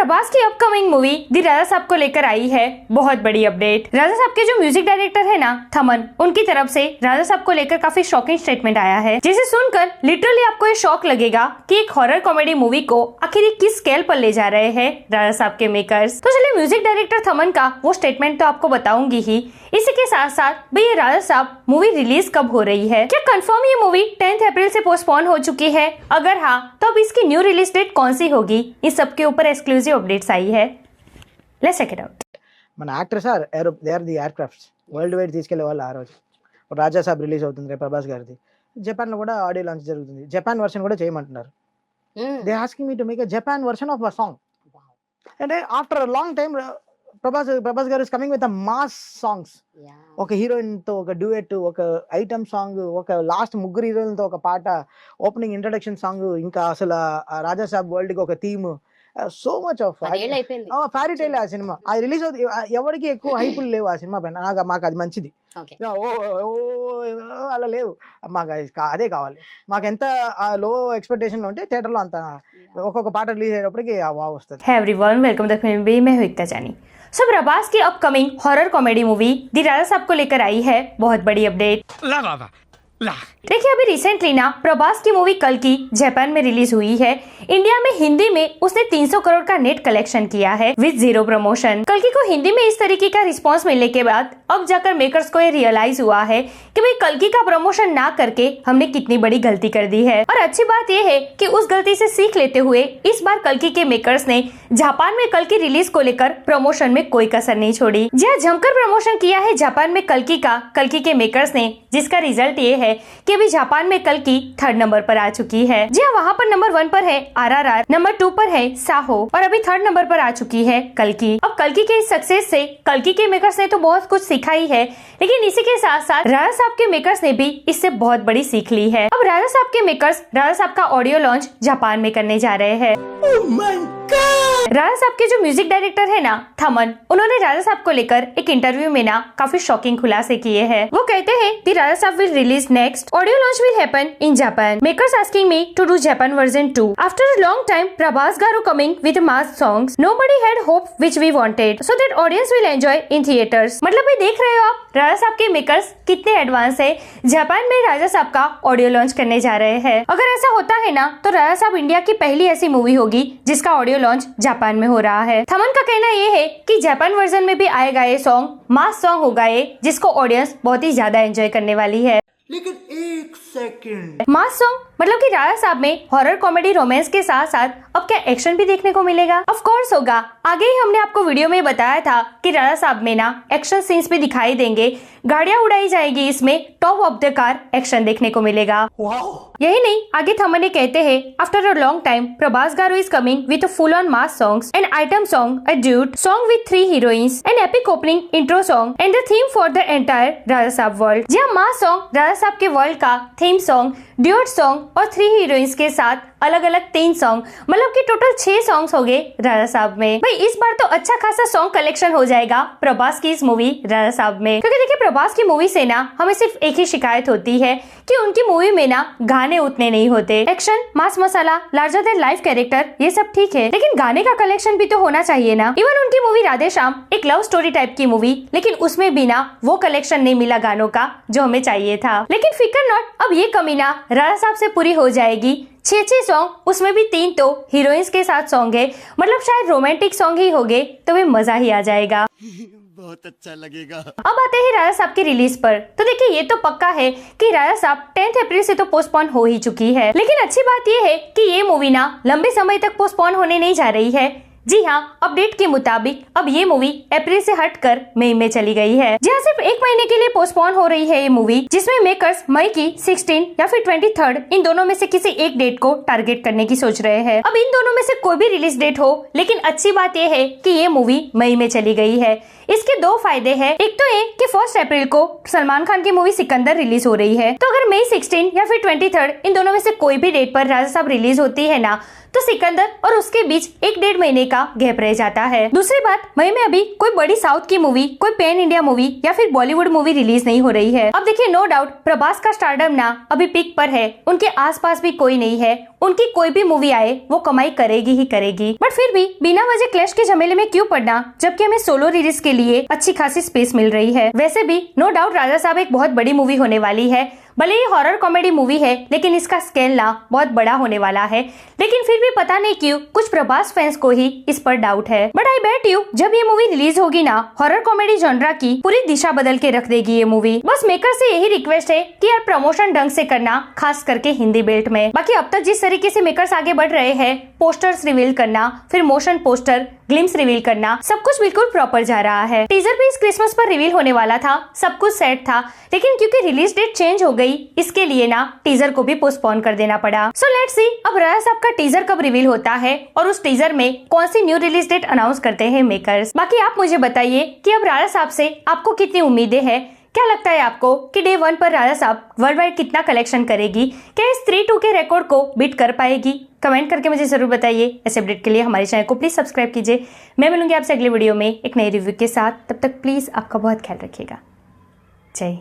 प्रभास की upcoming movie दी राजा साहब को लेकर आई है बहुत बड़ी अपडेट। राजा साहब के जो म्यूजिक डायरेक्टर है ना थमन, उनकी तरफ से राजा साहब को लेकर काफी शॉकिंग स्टेटमेंट आया है, जिसे सुनकर लिटरली आपको ये शॉक लगेगा कि एक हॉरर कॉमेडी मूवी को आखिर किस स्केल पर ले जा रहे हैं राजा साहब के मेकर्स। तो चलिए म्यूजिक डायरेक्टर थमन का वो स्टेटमेंट तो आपको बताऊंगी ही, इसी के साथ साथ भाई ये राजा साहब मूवी रिलीज कब हो रही है, क्या कंफर्म ये मूवी 10 अप्रैल से पोस्टपोन हो चुकी है, अगर हाँ तो अब इसकी न्यू रिलीज डेट कौन सी होगी, इस सब के ऊपर एक्सक्लूसिव अपडेट्स आई है। Let's check it out. మన actors they are the aircrafts worldwide తీసుకెళ్లే వాళ్ళు ఆ రోజు రాజా సాబ్ రిలీజ్ అవుతుంది రేపు ప్రభాస్ గారిది. జపాన్ లో కూడా ఆడియో లాంచ్ జరుగుతుంది. జపాన్ వర్షన్ కూడా చేయమంటున్నారు. They asking me to make a Japan version of a song. అంటే after a long time Prabhas garu is coming with a mass songs. ఒక హీరోయిన్ తో ఒక డ్యూయెట్, ఒక ఐటమ్ సాంగ్, ఒక లాస్ట్ ముగ్గురు హీరోయిన్తో ఒక పాట, ఓపెనింగ్ ఇంట్రడక్షన్ సాంగ్, ఇంకా అసలు రాజా సాబ్ వరల్డ్ కి ఒక theme, so much of fairy tale ఆ సినిమా. అది రిలీజ్ అవుతుంది, ఎవరికి ఎక్కువ హైపులు లేవు ఆ సినిమా పైన. మాకు అది మంచిది, అలా లేవు, మాకు అదే కావాలి. మాకు ఎంత లో ఎక్స్పెక్టేషన్ ఉంటే థియేటర్ లో అంత ఒక్కొక్క పాట రిలీజ్ అయ్యేటప్పటికి వావ్ వస్తుంది. Hey everyone, welcome to the film Bay, मैं हूं एकता जानी। सो प्रभास की अपकमिंग हॉरर कॉमेडी मूवी दी राजा साहब को लेकर आई है बहुत बड़ी अपडेट। देखिए अभी रिसेंटली ना प्रभास की मूवी कल की जापान में रिलीज हुई है। इंडिया में हिंदी में उसने 300 करोड़ का नेट कलेक्शन किया है विद जीरो प्रमोशन। कल की को हिंदी में इस तरीके का रिस्पांस मिलने के बाद अब जाकर मेकर्स को ये रियलाइज हुआ है कि भाई कल की का प्रमोशन ना करके हमने कितनी बड़ी गलती कर दी है। और अच्छी बात यह है कि उस गलती से सीख लेते हुए इस बार कल की के मेकर्स ने जापान में कल की रिलीज को लेकर प्रमोशन में कोई कसर नहीं छोड़ी। जहाँ जमकर प्रमोशन किया है जापान में कल की के मेकर्स ने, जिसका रिजल्ट ये है कि अभी जापान में कल की 3rd नंबर पर आ चुकी है। जी हाँ, वहाँ पर नंबर 1 पर है RRR, नंबर 2 पर है साहो और अभी 3rd नंबर पर आ चुकी है कल की। अब कल की के इस सक्सेस से कल की के मेकर्स ने तो बहुत कुछ सीखा ही है, लेकिन इसी के साथ साथ राजा साहब के मेकर्स ने भी इससे बहुत बड़ी सीख ली है। अब राजा साहब के मेकर्स राजा साहब का ऑडियो लॉन्च जापान में करने जा रहे हैं। राजा साहब के जो म्यूजिक डायरेक्टर है ना थमन, उन्होंने राजा साहब को लेकर एक इंटरव्यू में ना काफी शॉकिंग खुलासे किए हैं। वो कहते हैं कि Raja Saab will release next, audio launch will happen in Japan, makers asking me to do Japan version 2 after a long time, Prabhas garu coming with mass songs, nobody had hope which we wanted, so that audience will enjoy in theatres. मतलब ये देख रहे हो आप राजा साहब के makers कितने advance है, जापान में राजा साहब का ऑडियो लॉन्च करने जा रहे हैं। अगर ऐसा होता है ना तो राजा साहब इंडिया की पहली ऐसी मूवी होगी जिसका ऑडियो लॉन्च जापान में हो रहा है। थमन का कहना ये है कि जापान वर्जन में भी आएगा ये सॉन्ग, मास सॉन्ग होगा ये, जिसको ऑडियंस बहुत ही ज्यादा एंजॉय करने वाली है। लेकिन एक सेकंड, मास सॉन्ग मतलब कि राजा साहब में हॉरर कॉमेडी रोमांस के साथ साथ अब क्या एक्शन भी देखने को मिलेगा? ऑफ कोर्स होगा। आगे ही हमने आपको वीडियो में बताया था कि राजा साहब में ना एक्शन सीन्स भी दिखाई देंगे, गाड़ियां उड़ाई जाएगी, इसमें top of the car action देखने को मिलेगा। यही नहीं, आगे थमन कहते हैं after a long time Prabhas garu is coming with full on mass songs, an item song, a duet song with 3 heroines, an epic opening intro song and the theme for the entire Raja Saab world. जहाँ मास song राजा साहब के world का theme song, duet song और 3 heroines के साथ अलग अलग 3 song, मतलब कि टोटल 6 सॉन्ग्स हो गए राजा साहब में। भाई इस बार तो अच्छा खासा सॉन्ग कलेक्शन हो जाएगा प्रभास की इस मूवी राजा साहब में, क्योंकि देखिए प्रभास की मूवी से ना हमें सिर्फ एक ही शिकायत होती है कि उनकी मूवी में ना गाने उतने नहीं होते। एक्शन, मास मसाला, लार्जर देन लाइफ कैरेक्टर, ये सब ठीक है, लेकिन गाने का कलेक्शन भी तो होना चाहिए ना। इवन उनकी मूवी राधे श्याम एक लव स्टोरी टाइप की मूवी, लेकिन उसमें भी ना वो कलेक्शन नहीं मिला गानों का जो हमें चाहिए था। लेकिन फिकर नॉट, अब ये कमी ना राजा साहब से पूरी हो जाएगी। 6 सॉन्ग, उसमें भी 3 तो हीरोइंस के साथ सॉन्ग है, मतलब शायद रोमांटिक सॉन्ग ही होंगे तो वे मजा ही आ जाएगा। बहुत अच्छा लगेगा। अब आते हैं राजा साहब की रिलीज पर। तो देखिए ये तो पक्का है कि राजा साहब 10 अप्रैल से तो पोस्टपोन हो ही चुकी है, लेकिन अच्छी बात ये है कि ये मूवी ना लंबे समय तक पोस्टपोन होने नहीं जा रही है। जी हाँ, अपडेट के मुताबिक अब ये मूवी अप्रैल से हटकर मई में चली गई है। जहाँ सिर्फ 1 महीने के लिए पोस्टपोन हो रही है ये मूवी, जिसमें मेकर्स मई की 16 या फिर 23rd, इन दोनों में से किसी एक डेट को टारगेट करने की सोच रहे हैं। अब इन दोनों में से कोई भी रिलीज डेट हो, लेकिन अच्छी बात ये है कि ये मूवी मई में चली गई है। इसके 2 फायदे हैं। एक तो ये कि 1 अप्रैल को सलमान खान की मूवी सिकंदर रिलीज हो रही है, तो अगर मई 16 या फिर 23rd इन दोनों में से कोई भी डेट पर राजा साहब रिलीज होती है ना, तो सिकंदर और उसके बीच 1-1.5 महीने का गैप रह जाता है। दूसरी बात, मई में अभी कोई बड़ी साउथ की मूवी, कोई पैन इंडिया मूवी या फिर बॉलीवुड मूवी रिलीज नहीं हो रही है। अब देखिए, नो डाउट प्रभास का स्टारडम ना अभी पीक पर है, उनके आसपास भी कोई नहीं है, उनकी कोई भी मूवी आए वो कमाई करेगी ही करेगी। बट फिर भी बिना वजह क्लैश के झमेले में क्यों पड़ना, जबकि हमें सोलो रिलीज के लिए अच्छी खासी स्पेस मिल रही है। वैसे भी नो डाउट राजा साहब एक बहुत बड़ी मूवी होने वाली है। भले ही हॉरर कॉमेडी मूवी है, लेकिन इसका स्केल ना बहुत बड़ा होने वाला है। लेकिन फिर भी पता नहीं क्यों कुछ प्रभास फैंस को ही इस पर डाउट है। बट आई बेट यू, जब ये मूवी रिलीज होगी ना, हॉरर कॉमेडी जॉनरा की पूरी दिशा बदल के रख देगी ये मूवी। बस मेकर से यही रिक्वेस्ट है कि यार प्रमोशन ढंग से करना, खास करके हिंदी बेल्ट में। बाकी अब तक जिस तरीके से मेकर्स आगे बढ़ रहे हैं, पोस्टर्स रिवील करना, फिर मोशन पोस्टर, ग्लिम्स रिवील करना, सब कुछ बिल्कुल प्रॉपर जा रहा है। टीजर भी इस क्रिसमस पर रिवील होने वाला था, सब कुछ सेट था, लेकिन क्योंकि रिलीज डेट चेंज हो गई, इसके लिए ना टीजर को भी पोस्टपोन कर देना पड़ा। सो लेट्स सी अब राजा साहब का टीजर कब रिवील होता है और उस टीजर में कौन सी न्यू रिलीज डेट अनाउंस करते हैं मेकर्स। बाकी आप मुझे बताइए कि अब राजा साहब से आपको कितनी उम्मीदें हैं। क्या लगता है आपको कि डे 1 पर राजा साहब वर्ल्ड वाइड कितना कलेक्शन करेगी? क्या इस 3-2 के रिकॉर्ड को बीट कर पाएगी? कमेंट करके मुझे जरूर बताइए। ऐसे अपडेट के लिए हमारे चैनल को प्लीज सब्सक्राइब कीजिए। मैं मिलूंगी आपसे अगले वीडियो में एक नई रिव्यू के साथ। तब तक प्लीज आपका बहुत ख्याल रखिएगा। जय हिंद।